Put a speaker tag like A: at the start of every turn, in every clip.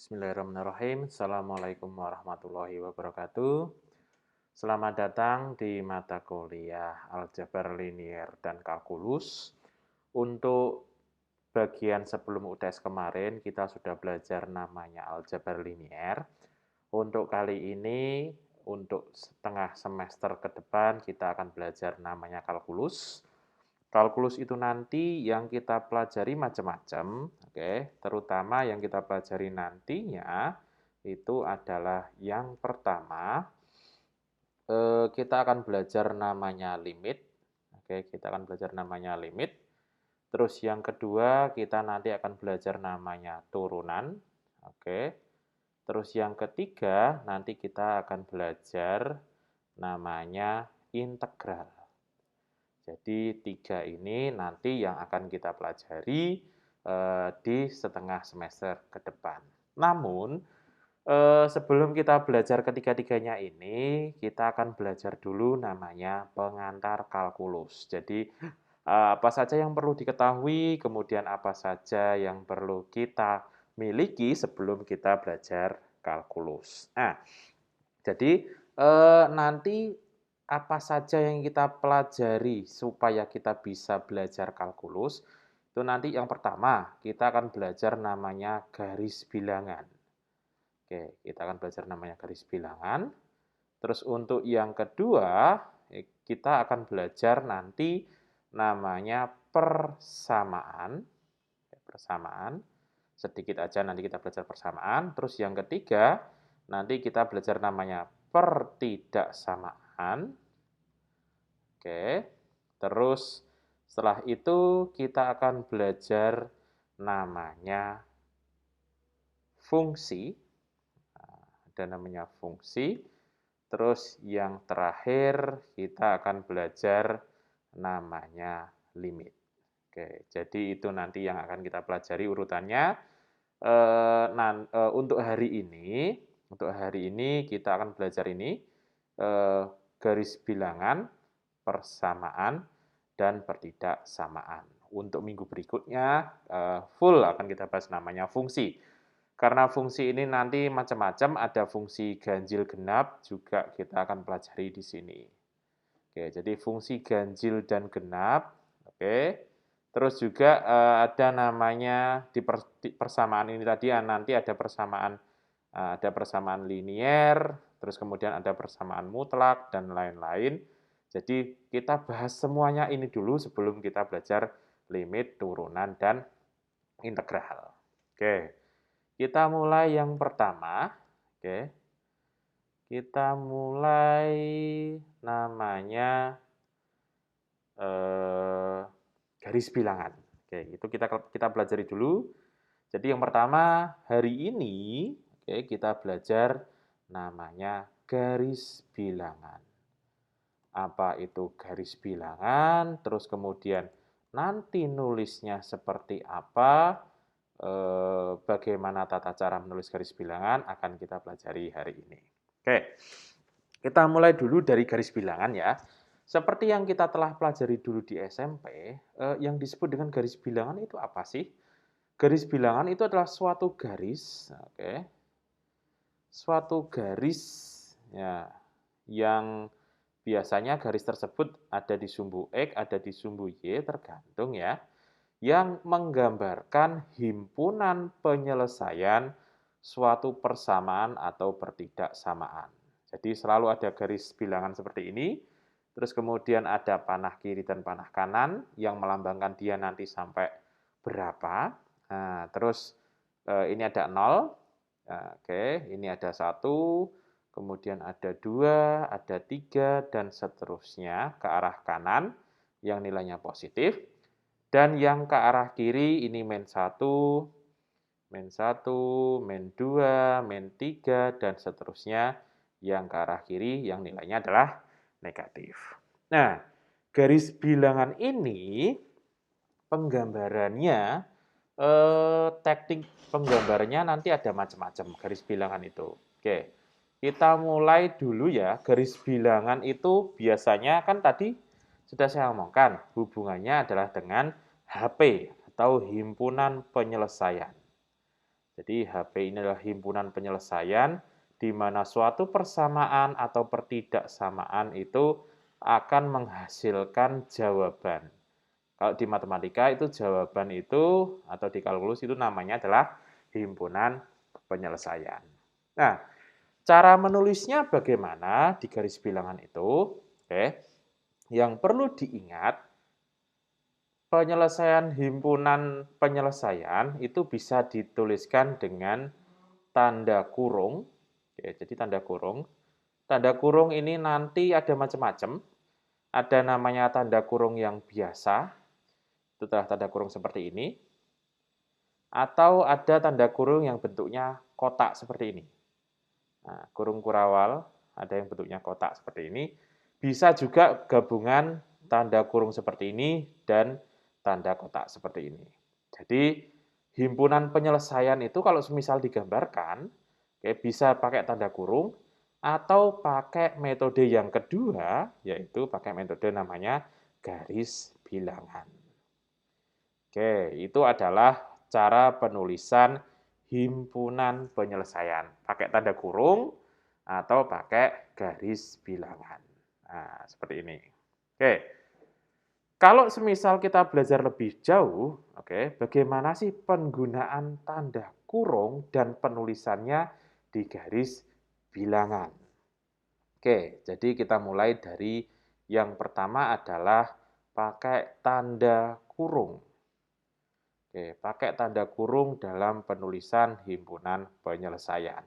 A: Bismillahirrahmanirrahim. Assalamualaikum warahmatullahi wabarakatuh. Selamat datang di mata kuliah Aljabar Linier dan Kalkulus. Untuk bagian sebelum UTS kemarin, kita sudah belajar namanya Aljabar Linier. Untuk kali ini, untuk setengah semester ke depan, kita akan belajar namanya Kalkulus. Kalkulus itu nanti yang kita pelajari macam-macam, oke. Terutama yang kita pelajari nantinya itu adalah yang pertama, kita akan belajar namanya limit, oke. Kita akan belajar namanya limit. Terus yang kedua kita nanti akan belajar namanya turunan, oke. Terus yang ketiga nanti kita akan belajar namanya integral. Jadi tiga ini nanti yang akan kita pelajari di setengah semester ke depan. Namun sebelum kita belajar ketiga-tiganya ini, kita akan belajar dulu namanya pengantar kalkulus. Jadi apa saja yang perlu diketahui, kemudian apa saja yang perlu kita miliki sebelum kita belajar kalkulus. Nah, jadi nanti apa saja yang kita pelajari supaya kita bisa belajar kalkulus, itu nanti yang pertama kita akan belajar namanya garis bilangan. Oke, kita akan belajar namanya garis bilangan. Terus untuk yang kedua, kita akan belajar nanti namanya persamaan. Persamaan, sedikit aja nanti kita belajar persamaan. Terus yang ketiga, nanti kita belajar namanya pertidaksamaan. Oke. Terus setelah itu kita akan belajar namanya fungsi. Ada namanya fungsi. Terus yang terakhir kita akan belajar namanya limit. Oke, jadi itu nanti yang akan kita pelajari urutannya. Untuk hari ini kita akan belajar ini garis bilangan, persamaan, dan pertidaksamaan. Untuk minggu berikutnya full akan kita bahas namanya fungsi. Karena fungsi ini nanti macam-macam, ada fungsi ganjil genap juga kita akan pelajari di sini. Oke, jadi fungsi ganjil dan genap, oke. Terus juga ada namanya di persamaan ini tadi nanti ada persamaan linier, terus kemudian ada persamaan mutlak dan lain-lain. Jadi kita bahas semuanya ini dulu sebelum kita belajar limit, turunan, dan integral. Oke, kita mulai yang pertama. Oke, kita mulai namanya garis bilangan. Oke, itu kita pelajari dulu. Jadi yang pertama hari ini, oke, kita belajar namanya garis bilangan. Apa itu garis bilangan? Terus kemudian nanti nulisnya seperti apa? Bagaimana tata cara menulis garis bilangan akan kita pelajari hari ini. Oke, kita mulai dulu dari garis bilangan ya. Seperti yang kita telah pelajari dulu di SMP, yang disebut dengan garis bilangan itu apa sih? Garis bilangan itu adalah suatu garis, oke, suatu garis ya, yang biasanya garis tersebut ada di sumbu X, ada di sumbu Y, tergantung ya, yang menggambarkan himpunan penyelesaian suatu persamaan atau pertidaksamaan. Jadi selalu ada garis bilangan seperti ini, terus kemudian ada panah kiri dan panah kanan yang melambangkan dia nanti sampai berapa. Nah, terus ini ada 0, nah, oke, ini ada 1, kemudian ada 2, ada 3, dan seterusnya ke arah kanan yang nilainya positif. Dan yang ke arah kiri ini min 1, min 1, min 2, min 3, dan seterusnya yang ke arah kiri yang nilainya adalah negatif. Nah, garis bilangan ini penggambarannya, teknik penggambarannya nanti ada macam-macam garis bilangan itu. Oke, kita mulai dulu ya. Garis bilangan itu biasanya kan tadi sudah saya omongkan, hubungannya adalah dengan HP atau himpunan penyelesaian. Jadi HP ini adalah himpunan penyelesaian di mana suatu persamaan atau pertidaksamaan itu akan menghasilkan jawaban. Kalau di matematika itu jawaban itu atau di kalkulus itu namanya adalah himpunan penyelesaian. Nah, cara menulisnya bagaimana di garis bilangan itu? Oke. Yang perlu diingat, penyelesaian himpunan penyelesaian itu bisa dituliskan dengan tanda kurung. Oke, jadi tanda kurung. Tanda kurung ini nanti ada macam-macam. Ada namanya tanda kurung yang biasa, itu adalah tanda kurung seperti ini. Atau ada tanda kurung yang bentuknya kotak seperti ini. Nah, kurung kurawal ada yang bentuknya kotak seperti ini. Bisa juga gabungan tanda kurung seperti ini dan tanda kotak seperti ini. Jadi himpunan penyelesaian itu kalau semisal digambarkan, bisa pakai tanda kurung atau pakai metode yang kedua, yaitu pakai metode namanya garis bilangan. Oke, itu adalah cara penulisan himpunan penyelesaian. Pakai tanda kurung atau pakai garis bilangan. Nah, seperti ini. Oke. Kalau semisal kita belajar lebih jauh, bagaimana sih penggunaan tanda kurung dan penulisannya di garis bilangan? Oke, jadi kita mulai dari yang pertama adalah pakai tanda kurung. Oke, pakai tanda kurung dalam penulisan himpunan penyelesaian.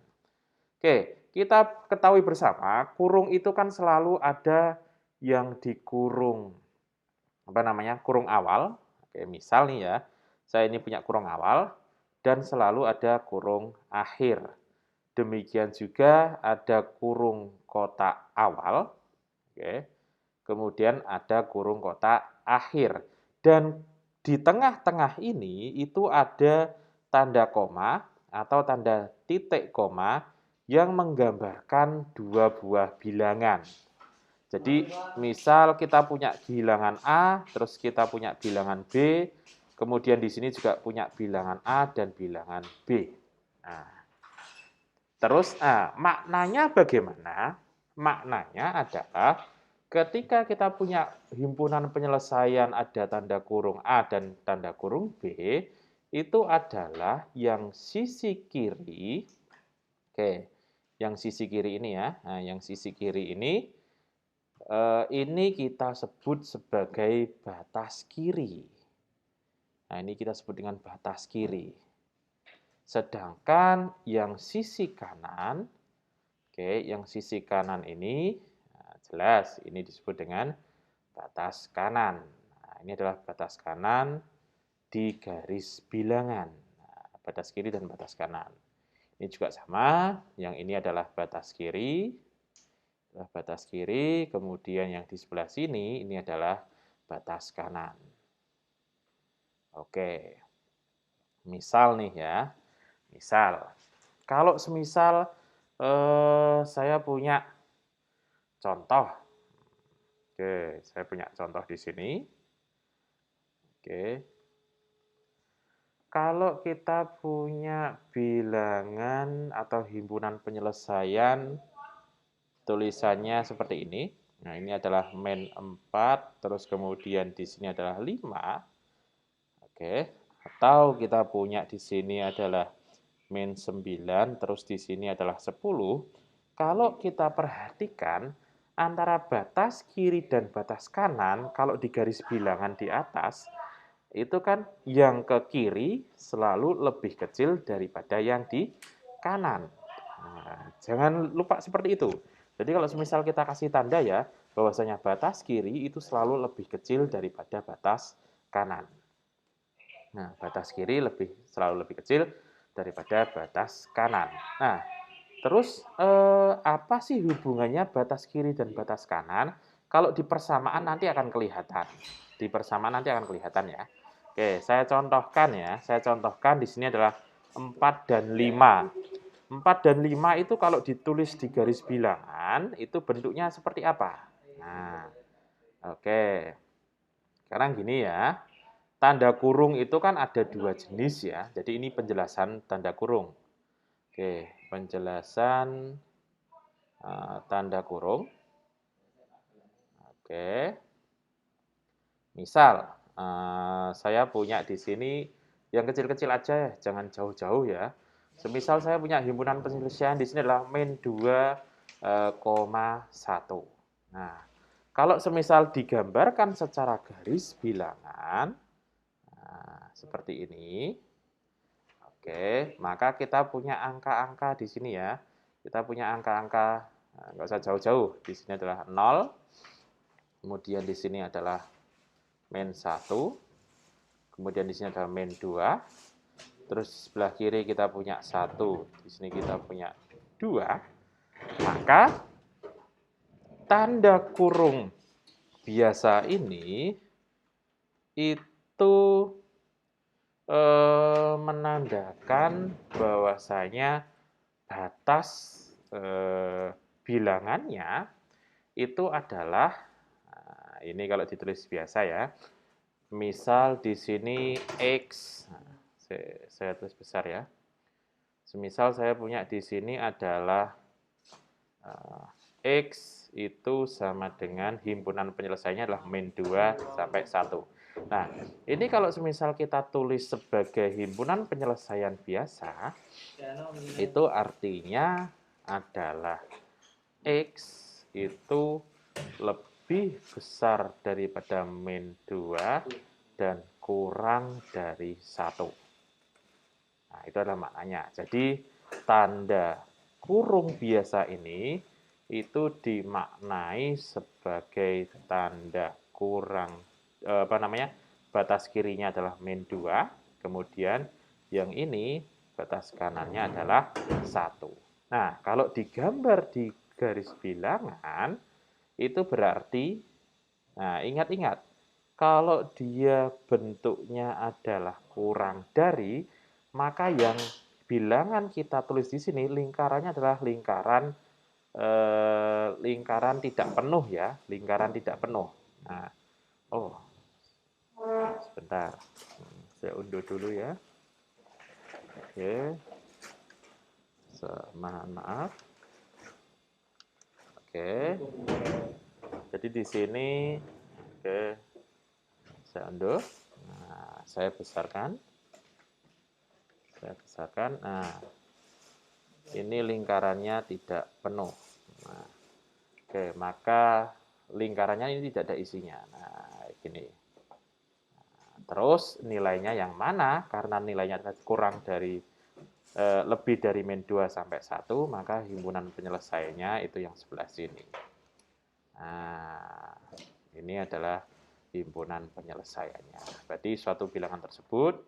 A: Oke, kita ketahui bersama, kurung itu kan selalu ada yang dikurung kurung awal. Oke, misal nih ya, saya ini punya kurung awal dan selalu ada kurung akhir. Demikian juga ada kurung kotak awal. Oke. Kemudian ada kurung kotak akhir. Dan di tengah-tengah ini itu ada tanda koma atau tanda titik koma yang menggambarkan dua buah bilangan. Jadi misal kita punya bilangan A, terus kita punya bilangan B, kemudian di sini juga punya bilangan A dan bilangan B. Nah, terus maknanya bagaimana? Maknanya adalah ketika kita punya himpunan penyelesaian ada tanda kurung A dan tanda kurung B, itu adalah yang sisi kiri, yang sisi kiri ini ya, yang sisi kiri ini kita sebut sebagai batas kiri. Nah, ini kita sebut dengan batas kiri. Sedangkan yang sisi kanan, yang sisi kanan ini, jelas ini disebut dengan batas kanan. Nah, ini adalah batas kanan di garis bilangan. Nah, batas kiri dan batas kanan. Ini juga sama, yang ini adalah batas kiri, kemudian yang di sebelah sini ini adalah batas kanan. Oke, misal nih ya, kalau semisal saya punya contoh, saya punya contoh di sini. Kalau kita punya bilangan atau himpunan penyelesaian tulisannya seperti ini. Nah, ini adalah min 4, terus kemudian di sini adalah 5. Atau kita punya di sini adalah min 9, terus di sini adalah 10. Kalau kita perhatikan antara batas kiri dan batas kanan, kalau di garis bilangan di atas, itu kan yang ke kiri selalu lebih kecil daripada yang di kanan. Nah, jangan lupa seperti itu. Jadi kalau misal kita kasih tanda ya, bahwasanya batas kiri itu selalu lebih kecil daripada batas kanan. Nah, batas kiri selalu lebih kecil daripada batas kanan. Nah, terus apa sih hubungannya batas kiri dan batas kanan? Kalau di persamaan nanti akan kelihatan. Di persamaan nanti akan kelihatan ya. Oke, saya contohkan ya. Saya contohkan di sini adalah 4 dan 5. 4 dan 5 itu kalau ditulis di garis bilangan, itu bentuknya seperti apa? Nah, oke. Sekarang gini ya. tanda kurung itu kan ada 2 jenis ya. Jadi ini penjelasan tanda kurung. Oke, penjelasan tanda kurung. Oke. Misal, saya punya di sini yang kecil-kecil aja ya, jangan jauh-jauh ya. Semisal saya punya himpunan penyelesaian di sini adalah min 2,1. Nah, kalau semisal digambarkan secara garis bilangan, seperti ini. Oke, maka kita punya angka-angka di sini ya. Kita punya angka-angka, nggak usah jauh-jauh. Di sini adalah 0, kemudian di sini adalah min 1, kemudian di sini adalah min 2, terus sebelah kiri kita punya 1, di sini kita punya 2, maka tanda kurung biasa ini itu menandakan bahwasanya batas bilangannya itu adalah, ini kalau ditulis biasa ya, misal di sini X, saya tulis besar ya. Semisal saya punya di sini adalah X itu sama dengan himpunan penyelesaiannya adalah min 2 sampai 1. Nah, ini kalau semisal kita tulis sebagai himpunan penyelesaian biasa, itu artinya adalah X itu lebih besar daripada min 2 dan kurang dari 1. Nah, itu adalah maknanya. Jadi, tanda kurung biasa ini itu dimaknai sebagai tanda kurang, batas kirinya adalah min 2, kemudian yang ini batas kanannya adalah 1. Nah, kalau digambar di garis bilangan, itu berarti, nah ingat-ingat, kalau dia bentuknya adalah kurang dari, maka yang bilangan kita tulis di sini lingkarannya adalah lingkaran tidak penuh ya, lingkaran tidak penuh. Nah, sebentar, saya unduh dulu ya. Oke, maaf. Oke, jadi di sini, oke, saya unduh. Nah, saya besarkan. Nah, ini lingkarannya tidak penuh. Nah, oke, maka lingkarannya ini tidak ada isinya. Nah, gini. Nah, terus nilainya yang mana? Karena nilainya kurang dari lebih dari min 2 sampai 1, maka himpunan penyelesaiannya itu yang sebelah sini. Nah, ini adalah himpunan penyelesaiannya. Berarti suatu bilangan tersebut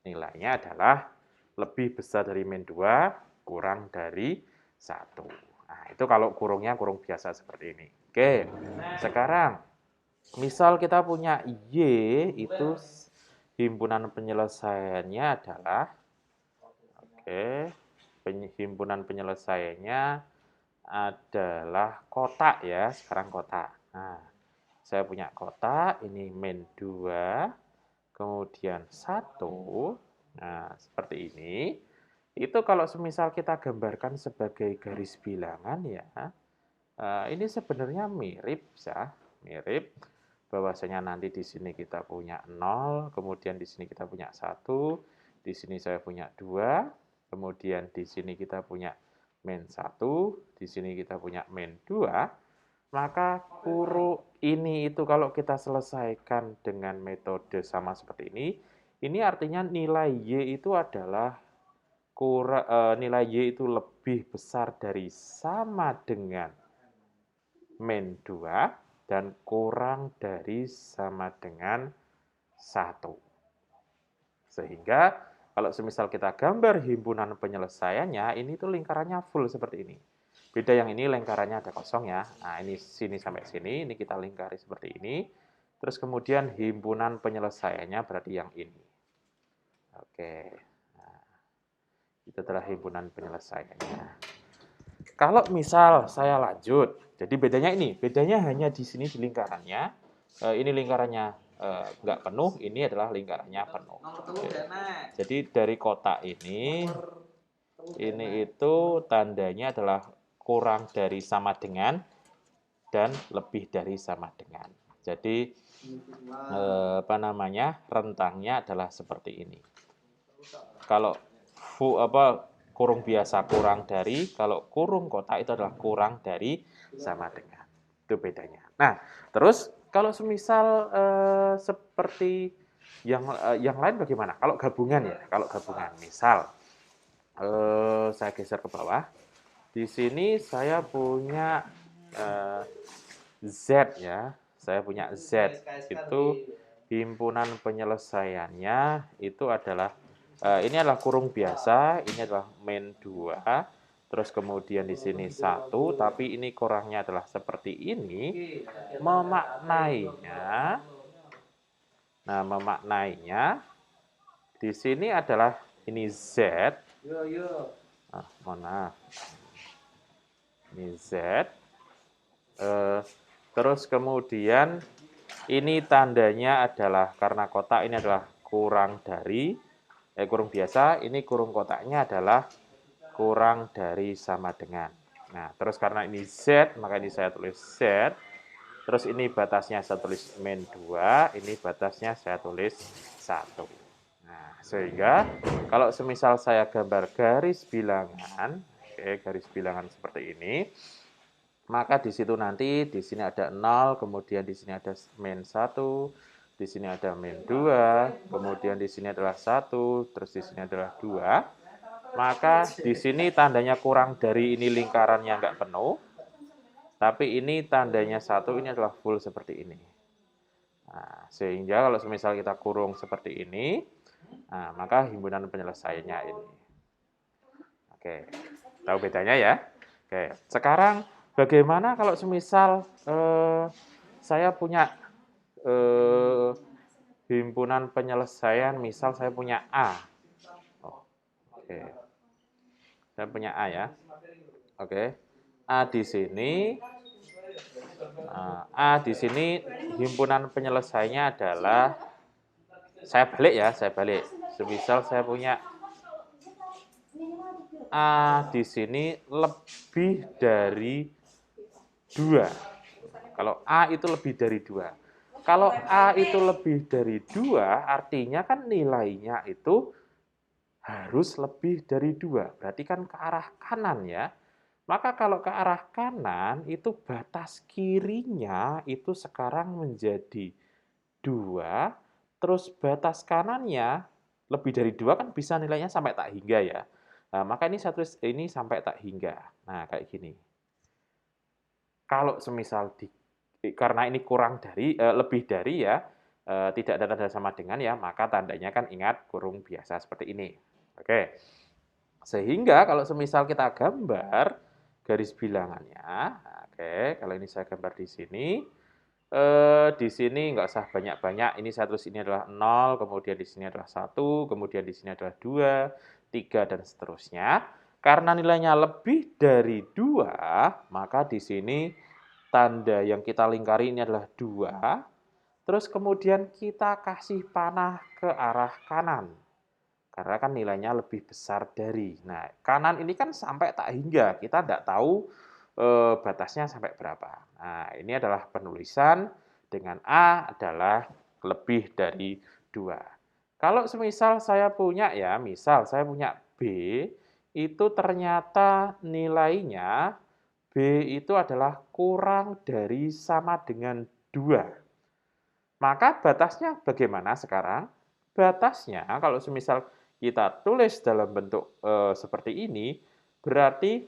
A: nilainya adalah lebih besar dari min 2, kurang dari 1. Nah, itu kalau kurungnya kurung biasa seperti ini. Oke, sekarang misal kita punya Y, itu himpunan penyelesaiannya adalah, himpunan penyelesaiannya adalah kotak ya, sekarang kotak. Nah, saya punya kotak, ini min 2, kemudian 1, nah seperti ini. Itu kalau semisal kita gambarkan sebagai garis bilangan ya, ini sebenarnya mirip ya, mirip bahwasanya nanti di sini kita punya 0, kemudian di sini kita punya 1, di sini saya punya 2, kemudian di sini kita punya min 1, di sini kita punya min 2, maka kurung ini itu kalau kita selesaikan dengan metode sama seperti ini artinya nilai Y itu adalah nilai Y itu lebih besar dari sama dengan min 2 dan kurang dari sama dengan 1. Sehingga kalau semisal kita gambar himpunan penyelesaiannya, ini tuh lingkarannya full seperti ini. Beda yang ini lingkarannya ada kosong ya. Nah, ini sini sampai sini, ini kita lingkari seperti ini. Terus kemudian himpunan penyelesaiannya berarti yang ini. Oke. Nah, itu adalah himpunan penyelesaiannya. Kalau misal saya lanjut, jadi bedanya hanya di sini di lingkarannya. Ini lingkarannya nggak penuh, ini adalah lingkarannya penuh. Oke. Jadi dari kotak ini itu tandanya adalah kurang dari sama dengan dan lebih dari sama dengan. Jadi rentangnya adalah seperti ini. Kalau kurung biasa kurang dari, kalau kurung kotak itu adalah kurang dari sama dengan. Itu bedanya. Nah, terus kalau semisal seperti yang lain bagaimana? Kalau gabungan ya, kalau gabungan. Misal saya geser ke bawah. Di sini saya punya Z ya. Saya punya Z. Itu himpunan penyelesaiannya itu adalah ini adalah kurung biasa, ini adalah min 2. Terus kemudian di sini 1, tapi ini kurangnya adalah seperti ini. Memaknainya di sini adalah ini Z. Mohon maaf. Ini Z. Terus kemudian ini tandanya adalah karena kotak ini adalah kurang dari kurung biasa, ini kurung kotaknya adalah kurang dari sama dengan. Nah, terus karena ini Z, maka ini saya tulis Z. Terus ini batasnya saya tulis min 2, ini batasnya saya tulis 1. Nah, sehingga kalau semisal saya gambar garis bilangan, garis bilangan seperti ini, maka di situ nanti di sini ada 0, kemudian di sini ada min 1, di sini ada min 2, kemudian di sini adalah 1, terus di sini adalah 2. Maka di sini tandanya kurang dari ini lingkarannya nggak penuh, tapi ini tandanya 1, ini adalah full seperti ini. Nah, sehingga kalau semisal kita kurung seperti ini, nah, maka himpunan penyelesaiannya ini. Oke, tahu bedanya ya? Oke, sekarang bagaimana kalau semisal saya punya himpunan penyelesaian, misal saya punya A. Oke. Saya punya A ya. Oke. A di sini himpunan penyelesaiannya adalah saya balik. Semisal saya punya A di sini lebih dari 2. Kalau A itu lebih dari 2. Kalau A itu lebih dari 2, artinya kan nilainya itu harus lebih dari 2. Berarti kan ke arah kanan ya. Maka kalau ke arah kanan, itu batas kirinya itu sekarang menjadi 2. Terus batas kanannya lebih dari 2 kan bisa nilainya sampai tak hingga ya. Nah, maka ini sampai tak hingga. Nah, kayak gini. Kalau semisal karena ini lebih dari ya, tidak ada tanda sama dengan ya, maka tandanya kan ingat kurung biasa seperti ini. Oke. Sehingga kalau semisal kita gambar garis bilangannya, oke, kalau ini saya gambar di sini nggak usah banyak-banyak, ini saya tulis ini adalah 0, kemudian di sini adalah 1, kemudian di sini adalah 2, 3, dan seterusnya. Karena nilainya lebih dari 2, maka di sini tanda yang kita lingkari ini adalah 2, terus kemudian kita kasih panah ke arah kanan. Karena kan nilainya lebih besar dari. Nah, kanan ini kan sampai tak hingga, kita tidak tahu batasnya sampai berapa. Nah, ini adalah penulisan dengan A adalah lebih dari 2. Kalau semisal saya punya B, itu ternyata nilainya B itu adalah kurang dari sama dengan 2. Maka batasnya bagaimana sekarang? Batasnya kalau semisal kita tulis dalam bentuk seperti ini, berarti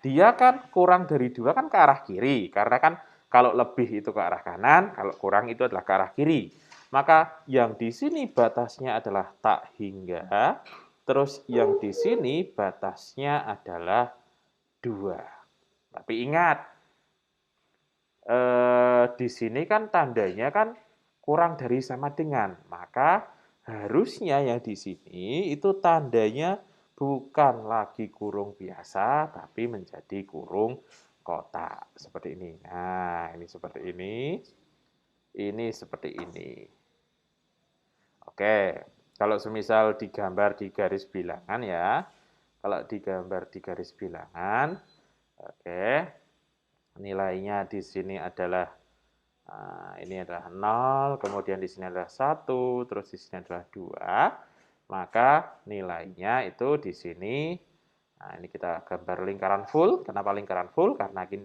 A: dia kan kurang dari 2 kan ke arah kiri. Karena kan kalau lebih itu ke arah kanan, kalau kurang itu adalah ke arah kiri. Maka yang di sini batasnya adalah tak hingga, terus yang di sini batasnya adalah 2. Tapi ingat, di sini kan tandanya kan kurang dari sama dengan. Maka harusnya yang di sini itu tandanya bukan lagi kurung biasa, tapi menjadi kurung kotak. Seperti ini. Nah, ini seperti ini. ini seperti ini. Oke, kalau semisal digambar di garis bilangan ya, kalau digambar di garis bilangan, oke, nilainya di sini adalah ini adalah 0, kemudian di sini adalah 1, terus di sini adalah 2, maka nilainya itu di sini, nah ini kita gambar lingkaran full. Kenapa lingkaran full? Karena ini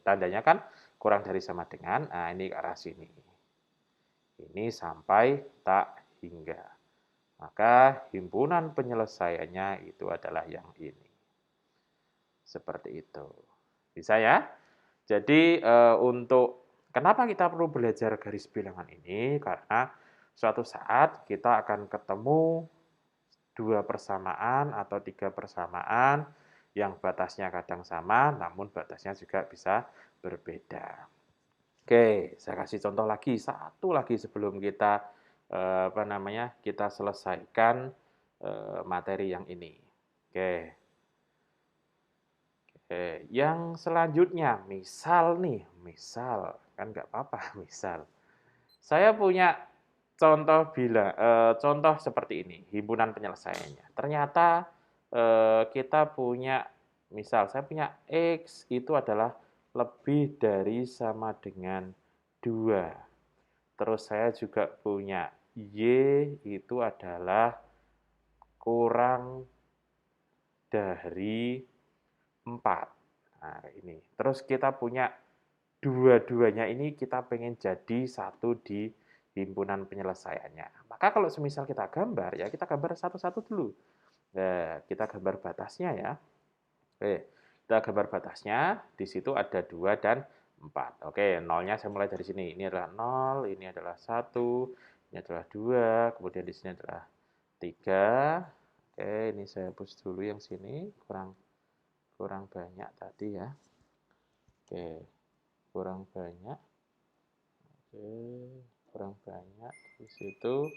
A: tandanya kan kurang dari sama dengan, nah ini ke arah sini. Ini sampai tak hingga. Maka himpunan penyelesaiannya itu adalah yang ini. Seperti itu. Bisa ya? Jadi untuk kenapa kita perlu belajar garis bilangan ini? Karena suatu saat kita akan ketemu 2 persamaan atau 3 persamaan yang batasnya kadang sama, namun batasnya juga bisa berbeda. Oke, saya kasih contoh lagi, satu lagi sebelum kita kita selesaikan materi yang ini. Oke. Oke, yang selanjutnya, misal kan nggak apa-apa, misal. Saya punya contoh seperti ini, himpunan penyelesaiannya. Ternyata kita punya, misal saya punya X itu adalah lebih dari sama dengan 2. Terus saya juga punya Y itu adalah kurang dari 4. Nah, ini. Terus kita punya dua-duanya ini kita pengen jadi satu di himpunan penyelesaiannya. Maka kalau semisal kita gambar, ya kita gambar satu-satu dulu. Nah, kita gambar batasnya ya. Oke, kita gambar batasnya. Di situ ada 2 dan 4. Oke, nolnya saya mulai dari sini. Ini adalah 0, ini adalah 1, ini adalah 2, kemudian di sini adalah 3. Oke, ini saya hapus dulu yang sini, kurang banyak tadi ya. Oke, kurang banyak. Oke, kurang banyak di situ.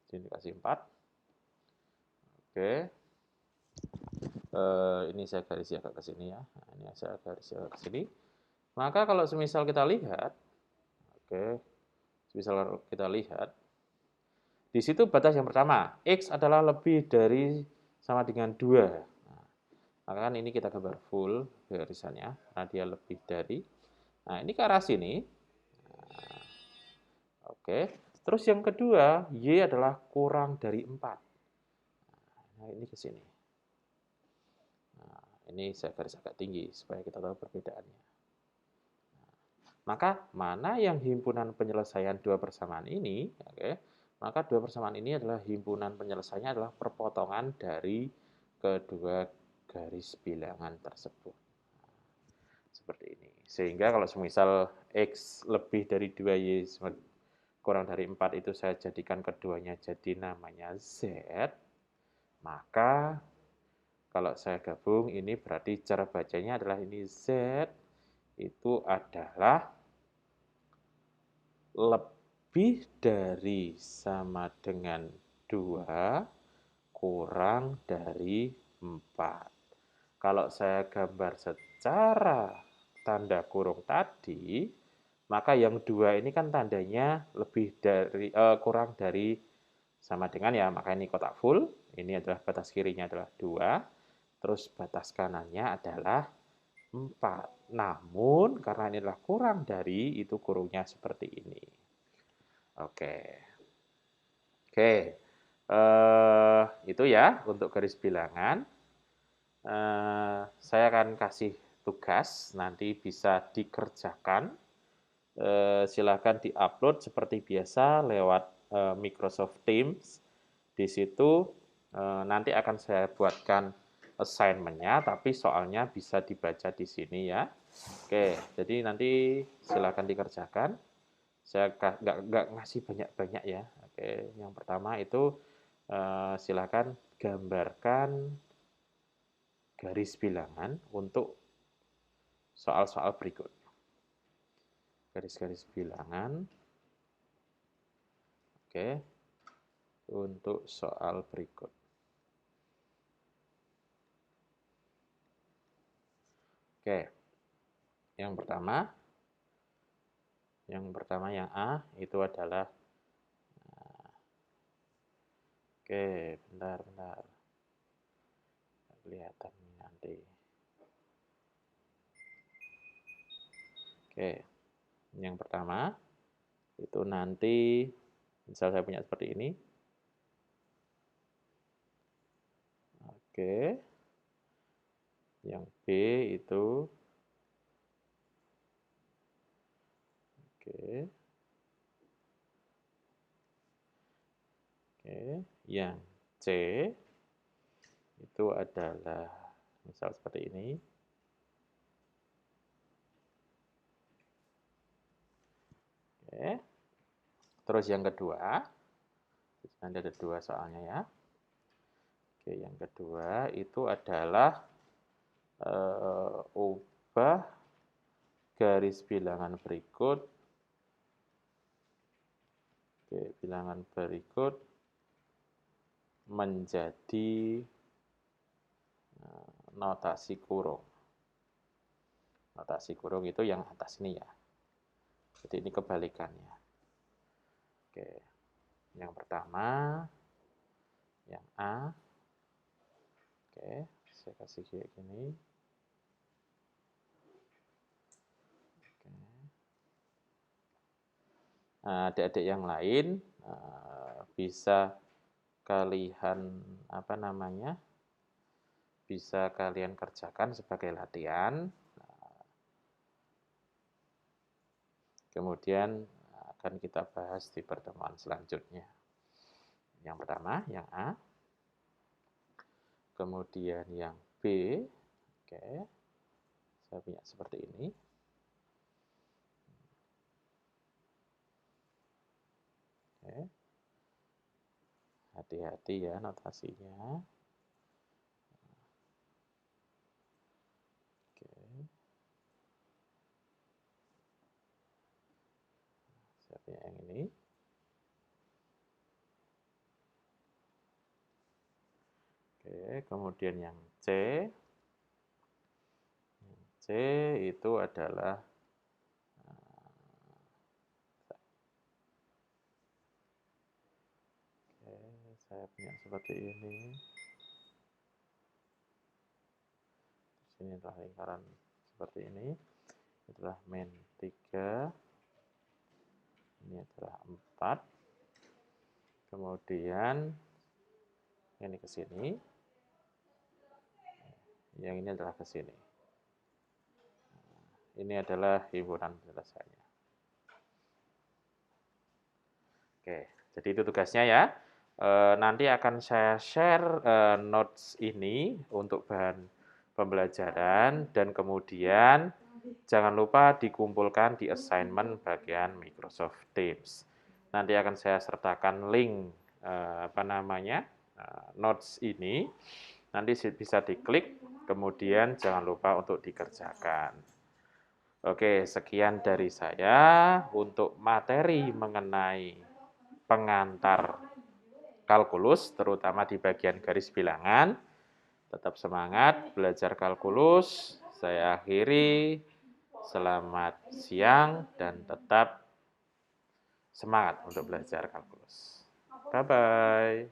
A: Sini kasih 4. Oke. Ini saya garis agak ke sini ya. Nah, ini saya garis agak ke sini. Maka kalau semisal kita lihat, oke, semisal kita lihat, di situ batas yang pertama, X adalah lebih dari sama dengan 2. Nah, maka kan ini kita gambar full garisannya, karena dia lebih dari. Nah, ini ke arah sini. Nah, oke. Terus yang kedua, Y adalah kurang dari 4. Nah, ini ke sini. Nah, ini saya garis agak tinggi supaya kita tahu perbedaannya. Maka mana yang himpunan penyelesaian 2 persamaan ini, oke, maka 2 persamaan ini adalah himpunan penyelesaiannya adalah perpotongan dari kedua garis bilangan tersebut. Seperti ini. Sehingga kalau semisal X lebih dari 2Y kurang dari 4 itu saya jadikan keduanya jadi namanya Z, maka kalau saya gabung ini berarti cara bacanya adalah ini Z itu adalah lebih dari sama dengan 2 kurang dari 4. Kalau saya gambar secara tanda kurung tadi, maka yang 2 ini kan tandanya kurang dari sama dengan ya, maka ini kotak full, ini adalah batas kirinya adalah 2, terus batas kanannya adalah 4. Namun karena ini adalah kurang dari, itu kurungnya seperti ini. Oke. Oke. Itu ya untuk garis bilangan. Saya akan kasih tugas, nanti bisa dikerjakan. Silakan diupload seperti biasa lewat Microsoft Teams. Di situ nanti akan saya buatkan assignment-nya, tapi soalnya bisa dibaca di sini ya. Oke, jadi nanti silakan dikerjakan. Saya nggak ngasih banyak-banyak ya. Oke, yang pertama itu silakan gambarkan garis bilangan untuk soal-soal berikut. Garis-garis bilangan. Oke, untuk soal berikut. Oke, yang pertama, Yang pertama yang A itu adalah, oke, bentar. Kelihatan nanti. Oke, yang pertama itu nanti misal saya punya seperti ini. Oke. Yang B itu oke. Oke, yang C itu adalah misal seperti ini. Oke. Terus yang kedua, nanti ada dua soalnya ya. Oke, yang kedua itu adalah ubah garis bilangan berikut. Oke, bilangan berikut menjadi notasi kurung. Notasi kurung itu yang atas ini ya. Jadi ini kebalikannya. Oke, yang pertama, yang A. Oke, saya kasih kayak gini. Oke. Nah, adik-adik yang lain bisa kalian bisa kalian kerjakan sebagai latihan. Kemudian akan kita bahas di pertemuan selanjutnya. Yang pertama, yang A. Kemudian yang B. Oke. Saya punya seperti ini. Oke. Hati-hati ya notasinya. Oke. Saya punya yang ini. Oke, kemudian yang C. Yang C itu adalah oke, saya punya seperti ini. Ini adalah lingkaran seperti ini. Itulah min 3. Ini adalah 4. Kemudian ini ke sini. Yang ini adalah ke sini. Ini adalah himpunan penyelesaiannya. Oke, jadi itu tugasnya ya. Nanti akan saya share notes ini untuk bahan pembelajaran dan kemudian jangan lupa dikumpulkan di assignment bagian Microsoft Teams. Nanti akan saya sertakan link notes ini. Nanti bisa diklik, kemudian jangan lupa untuk dikerjakan. Oke, sekian dari saya untuk materi mengenai pengantar kalkulus, terutama di bagian garis bilangan. Tetap semangat belajar kalkulus. Saya akhiri. Selamat siang dan tetap semangat untuk belajar kalkulus. Bye-bye.